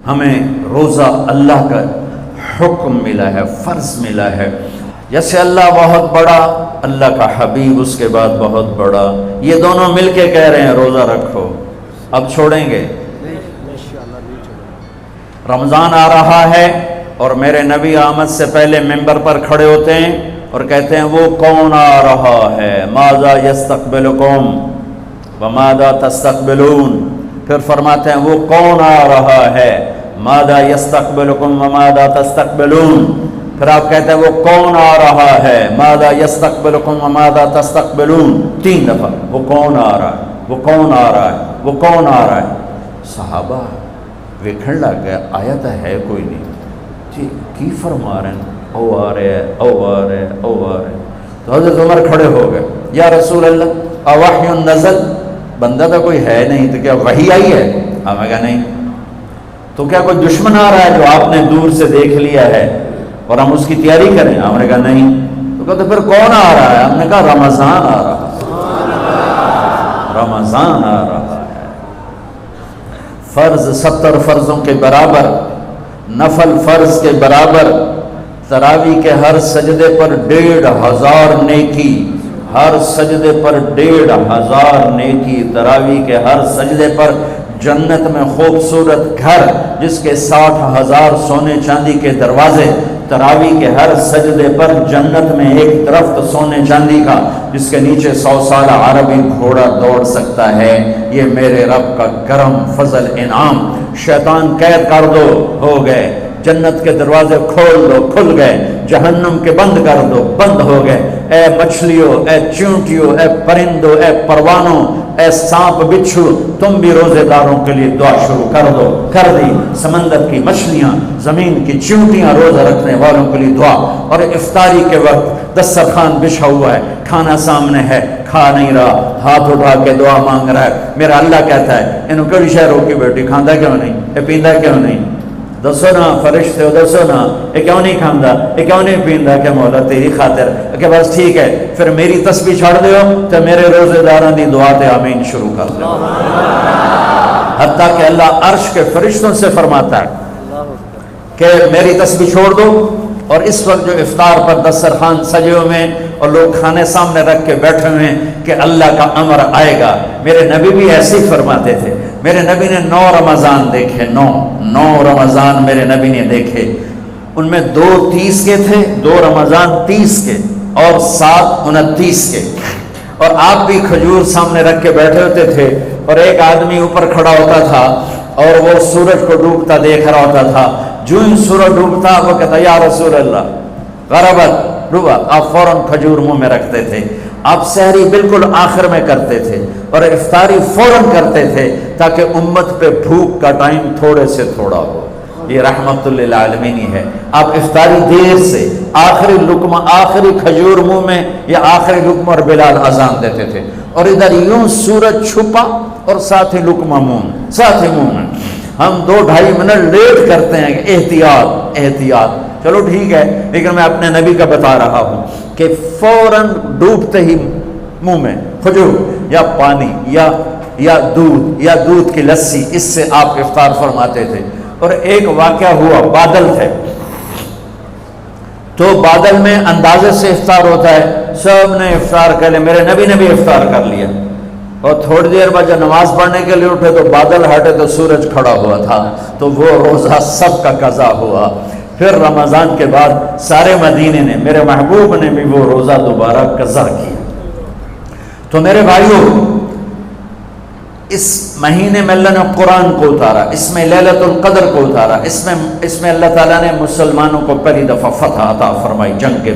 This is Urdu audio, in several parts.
ہمیں روزہ اللہ کا حکم ملا ہے، فرض ملا ہے. جیسے اللہ بہت بڑا، اللہ کا حبیب اس کے بعد بہت بڑا، یہ دونوں مل کے کہہ رہے ہیں روزہ رکھو. اب چھوڑیں گے؟ رمضان آ رہا ہے اور میرے نبی آمد سے پہلے ممبر پر کھڑے ہوتے ہیں اور کہتے ہیں وہ کون آ رہا ہے، ماذا یستقبلکم وماذا تستقبلون. پھر فرماتے ہیں وہ کون آ رہا ہے، ماذا یستقبلکم وماذا تستقبلون. پھر آپ کہتے ہیں وہ کون آ رہا ہے، ماذا یستقبلکم وماذا تستقبلون. 3 دفعہ وہ کون آ رہا ہے، وہ کون آ رہا ہے، وہ کون آ رہا ہے. صحابہ ویکھن لگ گیا آیت ہے کوئی نہیں جی کی فرما رہے ہیں، او آ رہے ہیں، او آ رہے ہیں، او آ رہے ہیں. تو حضرت عمر کھڑے ہو گئے، یا رسول اللہ اوحی نزل، بندہ تو کوئی ہے نہیں، تو کیا وحی آئی ہے؟ ہم نے کہا نہیں. تو کیا کوئی دشمن آ رہا ہے جو آپ نے دور سے دیکھ لیا ہے اور ہم اس کی تیاری کریں؟ ہم نے کہا نہیں. تو کہا تو پھر کون آ رہا ہے؟ ہم نے کہا رمضان آ رہا ہے، رمضان آ رہا ہے. فرض 70 فرضوں کے برابر، نفل فرض کے برابر. تراویح کے ہر سجدے پر 1500 نیکی، ہر سجدے پر 1500 نیکی. تراویح کے ہر سجدے پر جنت میں خوبصورت گھر جس کے 60,000 سونے چاندی کے دروازے. تراویح کے ہر سجدے پر جنت میں ایک درخت سونے چاندی کا جس کے نیچے 100 سالہ عربی گھوڑا دوڑ سکتا ہے. یہ میرے رب کا کرم فضل انعام. شیطان قید کر دو، ہو گئے. جنت کے دروازے کھول دو، کھل گئے. جہنم کے بند کر دو، بند ہو گئے. اے مچھلیوں، اے چونٹیوں، اے پرندوں، اے پروانوں، اے سانپ بچھو، تم بھی روزے داروں کے لیے دعا شروع کر دو. کر دی. سمندر کی مچھلیاں، زمین کی چونٹیاں، روزہ رکھنے والوں کے لیے دعا. اور افطاری کے وقت دسترخوان بچھا ہوا ہے، کھانا سامنے ہے، کھا نہیں رہا، ہاتھ اٹھا کے دعا مانگ رہا ہے. میرا اللہ کہتا ہے انہوں کڑی شہ روکی بیٹی، کھاندہ کیوں نہیں، یہ پیندہ کیوں نہیں؟ دسو نا فرشتے ہو، دسو نا یہ کیوں نہیں کھاندہ، یہ کیوں نہیں پیندہ؟ کہ مولا تیری خاطر. کہ بس ٹھیک ہے پھر میری تسبیح چھوڑ دیو تو میرے روزے داران دی دعا تے آمین شروع کر دو. حتیٰ کہ اللہ عرش کے فرشتوں سے فرماتا ہے کہ میری تسبیح چھوڑ دو. اور اس وقت جو افطار پر دسترخوان سجے ہوئے ہیں اور لوگ کھانے سامنے رکھ کے بیٹھے ہوئے ہیں کہ اللہ کا امر آئے گا. میرے نبی بھی ایسے ہی فرماتے تھے. میرے نبی نے 9 رمضان دیکھے، 9 رمضان میرے نبی نے دیکھے. ان میں 2 30 کے تھے، 2 رمضان 30 کے اور 7 29 کے. اور آپ بھی کھجور سامنے رکھ کے بیٹھے ہوتے تھے اور ایک آدمی اوپر کھڑا ہوتا تھا اور وہ سورج کو ڈوبتا دیکھ رہا ہوتا تھا. جو ہی سورج ڈوبتا وہ کہتا یا رسول اللہ غربت ڈوبا، آپ فوراً کھجور منہ میں رکھتے تھے. آپ سحری بالکل آخر میں کرتے تھے اور افطاری فوراً کرتے تھے تاکہ امت پہ بھوک کا ٹائم تھوڑے سے تھوڑا ہو. یہ رحمت للعالمین ہے. آپ افطاری دیر سے، آخری لقمہ، آخری کھجور منہ میں یا آخری لقمہ، اور بلال اذان دیتے تھے اور ادھر یوں سورج چھپا اور ساتھ ہی لقمہ منہ، ساتھ ہی منہ میں. ہم 2-2.5 منٹ لیٹ کرتے ہیں کہ احتیاط احتیاط. چلو ٹھیک ہے، لیکن میں اپنے نبی کا بتا رہا ہوں کہ فوراً ڈوبتے ہی منہ میں کھجور یا پانی یا دودھ کی لسی، اس سے آپ افطار فرماتے تھے. اور ایک واقعہ ہوا، بادل تھے تو بادل میں اندازے سے افطار ہوتا ہے. سب نے افطار کر لیا، میرے نبی نے بھی افطار کر لیا. اور تھوڑی دیر بعد جب نماز پڑھنے کے لیے اٹھے تو بادل ہٹے تو سورج کھڑا ہوا تھا. تو وہ روزہ سب کا قضا ہوا. پھر رمضان کے بعد سارے مدینے نے، میرے محبوب نے بھی وہ روزہ دوبارہ قضا کیا. تو میرے بھائیوں، اس مہینے میں اللہ نے قرآن کو اتارا، اس میں لیلۃ القدر کو اتارا، اس میں اللہ تعالیٰ نے مسلمانوں کو پہلی دفعہ فتح عطا فرمائی. جنگ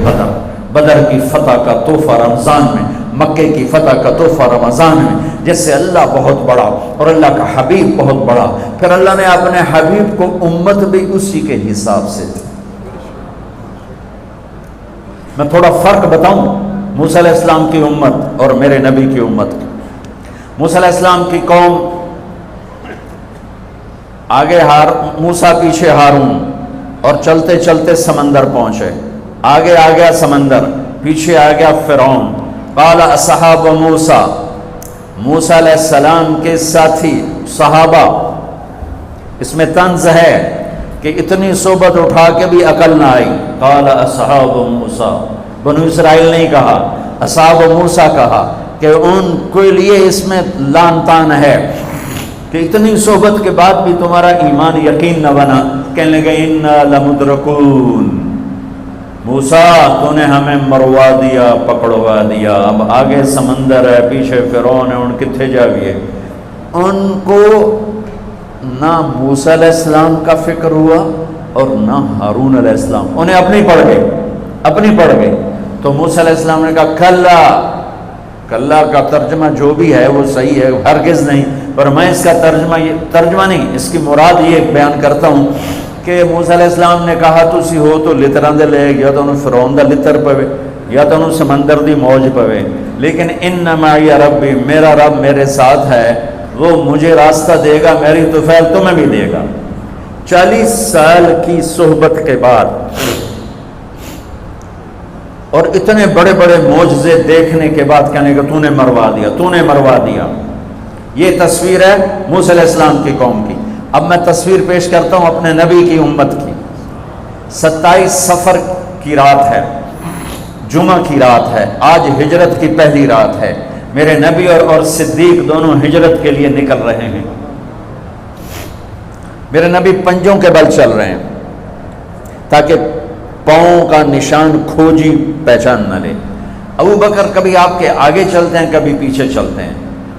بدر کی فتح کا تحفہ رمضان میں، مکے کی فتح کا تحفہ رمضان میں. جیسے اللہ بہت بڑا اور اللہ کا حبیب بہت بڑا، پھر اللہ نے اپنے حبیب کو امت بھی اسی کے حساب سے دی. میں تھوڑا فرق بتاؤں موسیٰ علیہ السلام کی امت اور میرے نبی کی امت کی. موسیٰ علیہ السلام کی قوم آگے موسیٰ پیچھے ہارون، اور چلتے چلتے سمندر پہنچے. آگے آ گیا سمندر، پیچھے آ گیا فرعون. قال اصحاب موسیٰ، موسیٰ علیہ السلام کے ساتھی صحابہ اس میں طنز ہے کہ اتنی صحبت اٹھا کے بھی عقل نہ آئی. قال اصحاب موسیٰ، بنو اسرائیل نہیں کہا، اصحاب موسیٰ کہا، کہ ان کے لیے اس میں لان تان ہے کہ اتنی صحبت کے بعد بھی تمہارا ایمان یقین نہ بنا. کہنے لگے انا لمدرکون، موسیٰ تو نے ہمیں مروا دیا، پکڑوا دیا، اب آگے سمندر ہے، پیچھے فرعون ہے، ان کتنے جاویے. ان کو نہ موسیٰ علیہ السلام کا فکر ہوا اور نہ ہارون علیہ السلام، انہیں اپنی پڑ گئے. تو موسیٰ علیہ السلام نے کہا کلا. کلا کا ترجمہ جو بھی ہے وہ صحیح ہے، ہرگز نہیں، پر میں اس کا ترجمہ نہیں، اس کی مراد یہ بیان کرتا ہوں کہ موسیٰ علیہ السلام نے کہا تسی ہو تو لتراں دے لے، یا تو انہوں فرعون دا لتر پوے، یا تو انہوں سمندر دی موج پوے، لیکن ان معی ربی، میرا رب میرے ساتھ ہے، وہ مجھے راستہ دے گا، میری طفیل تمہیں بھی دے گا. 40 سال کی صحبت کے بعد اور اتنے بڑے بڑے معجزے دیکھنے کے بعد کہنے کہ تو نے مروا دیا. یہ تصویر ہے موسیٰ علیہ السلام کی قوم کی. اب میں تصویر پیش کرتا ہوں اپنے نبی کی امت کی. 27 صفر کی رات ہے، جمعہ کی رات ہے، آج ہجرت کی پہلی رات ہے. میرے نبی اور صدیق دونوں ہجرت کے لیے نکل رہے ہیں. میرے نبی پنجوں کے بل چل رہے ہیں تاکہ پاؤں کا نشان کھوجی پہچان نہ لے. ابو بکر کبھی آپ کے آگے چلتے ہیں، کبھی پیچھے چلتے ہیں.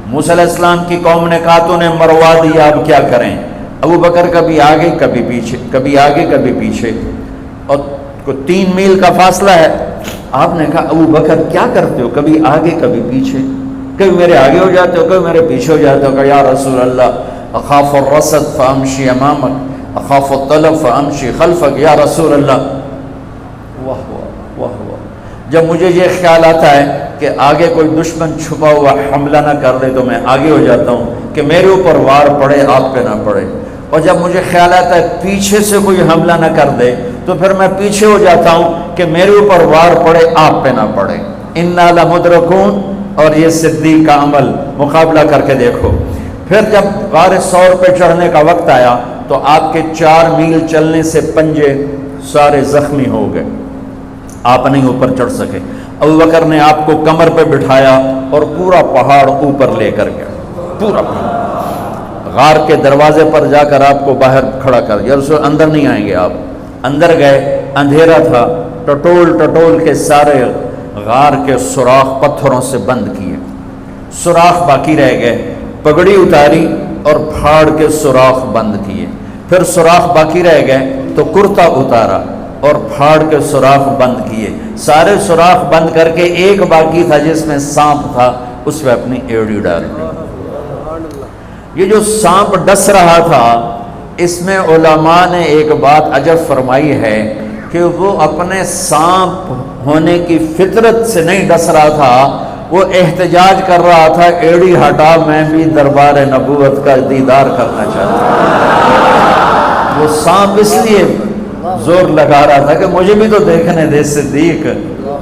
موسیٰ علیہ السلام کی قوم نے کہا تو نے مروا دیا، اب کیا کریں. ابو بکر کبھی آگے کبھی پیچھے، کبھی آگے کبھی پیچھے، اور 3 میل کا فاصلہ ہے. آپ نے کہا ابو بکر کیا کرتے ہو، کبھی آگے کبھی پیچھے، کبھی میرے آگے ہو جاتے ہو، کبھی میرے پیچھے ہو جاتے ہو. کہ یا رسول اللہ اخاف الرصد فامشی امامک اخاف الطلب فامشی خلفک. یا رسول اللہ، واہ واہ واہ واہ، جب مجھے یہ خیال آتا ہے کہ آگے کوئی دشمن چھپا ہوا حملہ نہ کر دے تو میں آگے ہو جاتا ہوں کہ میرے اوپر وار پڑے، آپ پہ نہ پڑے. اور جب مجھے خیال آتا ہے پیچھے سے کوئی حملہ نہ کر دے تو پھر میں پیچھے ہو جاتا ہوں کہ میرے اوپر وار پڑے، آپ پہ نہ پڑے. انا لمدرکون. اور یہ صدیق کا عمل مقابلہ کر کے دیکھو. پھر جب غار ثور پہ چڑھنے کا وقت آیا تو آپ کے 4 میل چلنے سے پنجے سارے زخمی ہو گئے، آپ نہیں اوپر چڑھ سکے. ابو بکر نے آپ کو کمر پہ بٹھایا اور پورا پہاڑ اوپر لے کر گیا، پورا پہاڑ. غار کے دروازے پر جا کر آپ کو باہر کھڑا کر دیا. رسول اندر نہیں آئیں گے. آپ اندر گئے، اندھیرا تھا، ٹٹول کے سارے غار کے سوراخ پتھروں سے بند کیے، سوراخ باقی رہ گئے. پگڑی اتاری اور پھاڑ کے سوراخ بند کیے. پھر سوراخ باقی رہ گئے تو کرتا اتارا اور پھاڑ کے سوراخ بند کیے. سارے سوراخ بند کر کے ایک باقی تھا جس میں سانپ تھا، اس میں اپنی ایڑی ڈال دی. یہ جو سانپ ڈس رہا تھا، اس میں علماء نے ایک بات عجب فرمائی ہے کہ وہ اپنے سانپ ہونے کی فطرت سے نہیں ڈس رہا تھا، وہ احتجاج کر رہا تھا ایڑی ہٹا، میں بھی دربار نبوت کا دیدار کرنا چاہتا ہوں. وہ سانپ اس لیے زور لگا رہا تھا کہ مجھے بھی تو دیکھنے دے صدیق،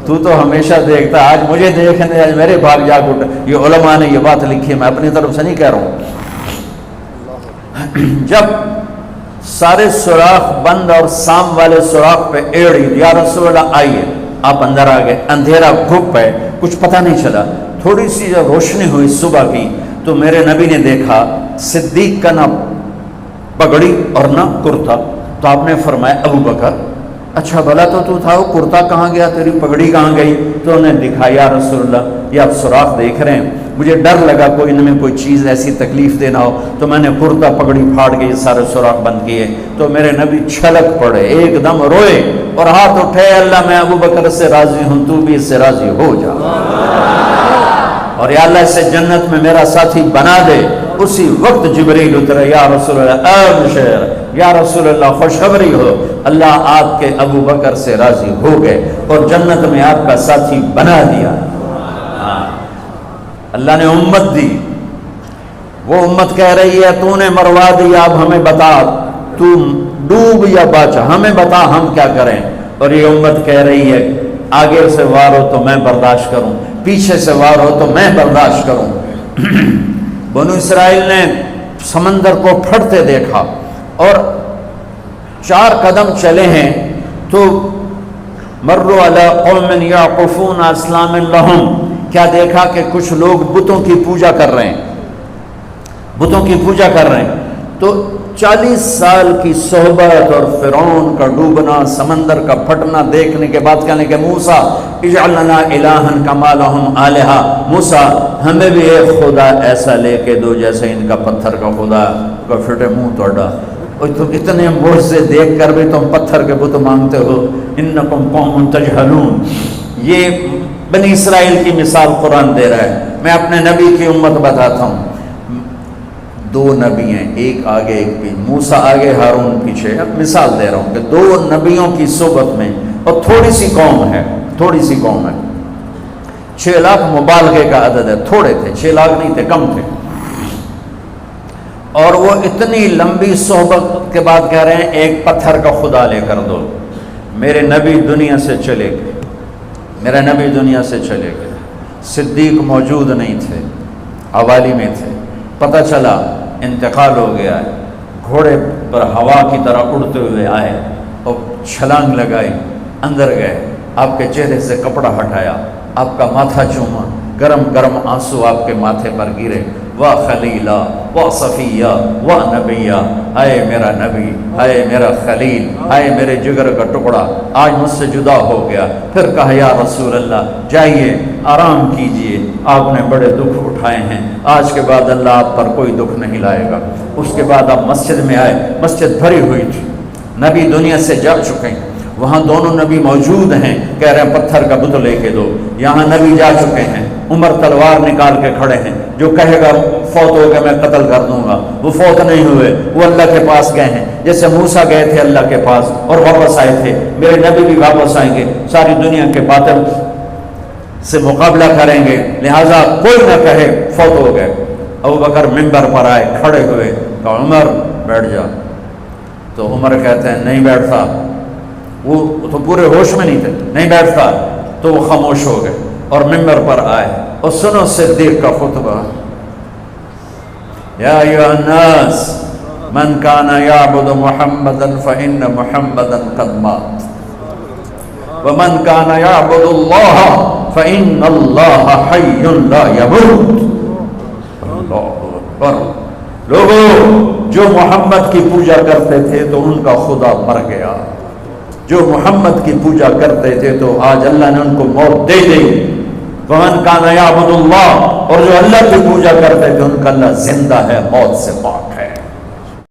تو ہمیشہ دیکھتا، آج مجھے دیکھنے دے، آج میرے بھاگ جاگ اٹھ. یہ علماء نے یہ بات لکھی ہے، میں اپنی طرف سے نہیں کہہ رہا ہوں. جب سارے سوراخ بند اور سام والے سوراخ پہ ایڑی، یا رسول اللہ آئیے. آپ اندر آ گئے. اندھیرا گھپ ہے، کچھ پتہ نہیں چلا. تھوڑی سی جب روشنی ہوئی صبح کی تو میرے نبی نے دیکھا صدیق کا نہ پگڑی اور نہ کرتا. تو آپ نے فرمایا ابو بکر اچھا بھلا تو تھا، وہ کرتا کہاں گیا، تیری پگڑی کہاں گئی؟ تو انہیں دکھایا یا رسول اللہ یہ آپ سوراخ دیکھ رہے ہیں، مجھے ڈر لگا کوئی ان میں کوئی چیز ایسی تکلیف دینا ہو، تو میں نے کرتا پگڑی پھاڑ کے یہ سارے سوراخ بند کیے. تو میرے نبی چھلک پڑے، ایک دم روئے اور ہاتھ اٹھے، اللہ میں ابو بکر سے راضی ہوں، تو بھی اس سے راضی ہو جا، اور یا اللہ اسے جنت میں میرا ساتھی بنا دے. اسی وقت جبریل اترے، یا رسول اللہ ابشر، یا رسول اللہ خوشخبری ہو، اللہ آپ کے ابو بکر سے راضی ہو گئے اور جنت میں آپ کا ساتھی بنا دیا. اللہ نے امت دی. وہ امت کہہ رہی ہے تو نے مروا دیا، اب ہمیں بتا تو ڈوب یا بچا، ہمیں بتا ہم کیا کریں. اور یہ امت کہہ رہی ہے آگے سے وار ہو تو میں برداشت کروں، پیچھے سے وار ہو تو میں برداشت کروں. بنو اسرائیل نے سمندر کو پھٹتے دیکھا، اور 4 قدم چلے ہیں تو مروا علی قوم یعقفون اصنام لہم، کیا دیکھا کہ کچھ لوگ بتوں کی پوجا کر رہے ہیں، بتوں کی پوجا کر رہے ہیں۔ تو 40 سال کی صحبت اور فرعون کا ڈوبنا، سمندر کا پھٹنا دیکھنے کے بعد کہنے کہ موسیٰ اجعل لنا الہا کما لہم آلہہ، موسیٰ ہمیں بھی ایک خدا ایسا لے کے دو جیسے ان کا پتھر کا خدا کا پھٹے منہ توڑا، اور تم اتنے معجزے دیکھ کر بھی تم پتھر کے بت مانگتے ہو، انکم قوم تجہلون۔ یہ بنی اسرائیل کی مثال قرآن دے رہا ہے۔ میں اپنے نبی کی امت بتاتا ہوں، 2 نبی ہیں، ایک آگے ایک بھی، موسیٰ آگے ہارون پیچھے۔ اب مثال دے رہا ہوں کہ 2 نبیوں کی صحبت میں، اور تھوڑی سی قوم ہے، تھوڑی سی قوم ہے، 6 لاکھ مبالغے کا عدد ہے، تھوڑے تھے، 6 لاکھ نہیں تھے، کم تھے، اور وہ اتنی لمبی صحبت کے بعد کہہ رہے ہیں ایک پتھر کا خدا لے کر دو۔ میرے نبی دنیا سے چلے گئے، میرا نبی دنیا سے چلے گئے، صدیق موجود نہیں تھے، حوالی میں تھے، پتہ چلا انتقال ہو گیا ہے، گھوڑے پر ہوا کی طرح اڑتے ہوئے آئے اور چھلانگ لگائی، اندر گئے، آپ کے چہرے سے کپڑا ہٹایا، آپ کا ماتھا چوما، گرم گرم آنسو آپ کے ماتھے پر گرے، واہ خلیلہ واہ صفیہ واہ نبیہ، اے میرا نبی، اے میرا خلیل، اے میرے جگر کا ٹکڑا، آج مجھ سے جدا ہو گیا۔ پھر کہا یا رسول اللہ جائیے آرام کیجئے، آپ نے بڑے دکھ اٹھائے ہیں، آج کے بعد اللہ آپ پر کوئی دکھ نہیں لائے گا۔ اس کے بعد آپ مسجد میں آئے، مسجد بھری ہوئی تھی، نبی دنیا سے جا چکے ہیں، وہاں دونوں نبی موجود ہیں، کہہ رہے ہیں پتھر کا بت لے کے دو، یہاں نبی جا چکے ہیں، عمر تلوار نکال کے کھڑے ہیں، جو کہے گا فوت ہو گیا میں قتل کر دوں گا، وہ فوت نہیں ہوئے، وہ اللہ کے پاس گئے ہیں، جیسے موسیٰ گئے تھے اللہ کے پاس اور واپس آئے تھے، میرے نبی بھی واپس آئیں گے، ساری دنیا کے باطل سے مقابلہ کریں گے، لہٰذا کوئی نہ کہے فوت ہو گئے۔ ابوبکر منبر پر آئے، کھڑے ہوئے، کہا عمر بیٹھ جا، تو عمر کہتے ہیں نہیں بیٹھتا، وہ تو پورے ہوش میں نہیں تھے، نہیں بیٹھتا، تو وہ خاموش ہو گئے اور منبر پر آئے، اور سنو صدیق کا خطبہ، یا ایھا الناس من کان یعبد محمدا فإن محمدا قد مات ومن کان یعبد اللہ فإن اللہ حی لا یموت۔ اللہ اکبر۔ لوگوں جو محمد کی پوجا کرتے تھے تو ان کا خدا مر گیا، جو محمد کی پوجا کرتے تھے تو آج اللہ نے ان کو موت دے دی۔ ومن کان یعبد اللہ، اور جو اللہ کی پوجا کرتے تھے ان کا اللہ زندہ ہے، موت سے پاک۔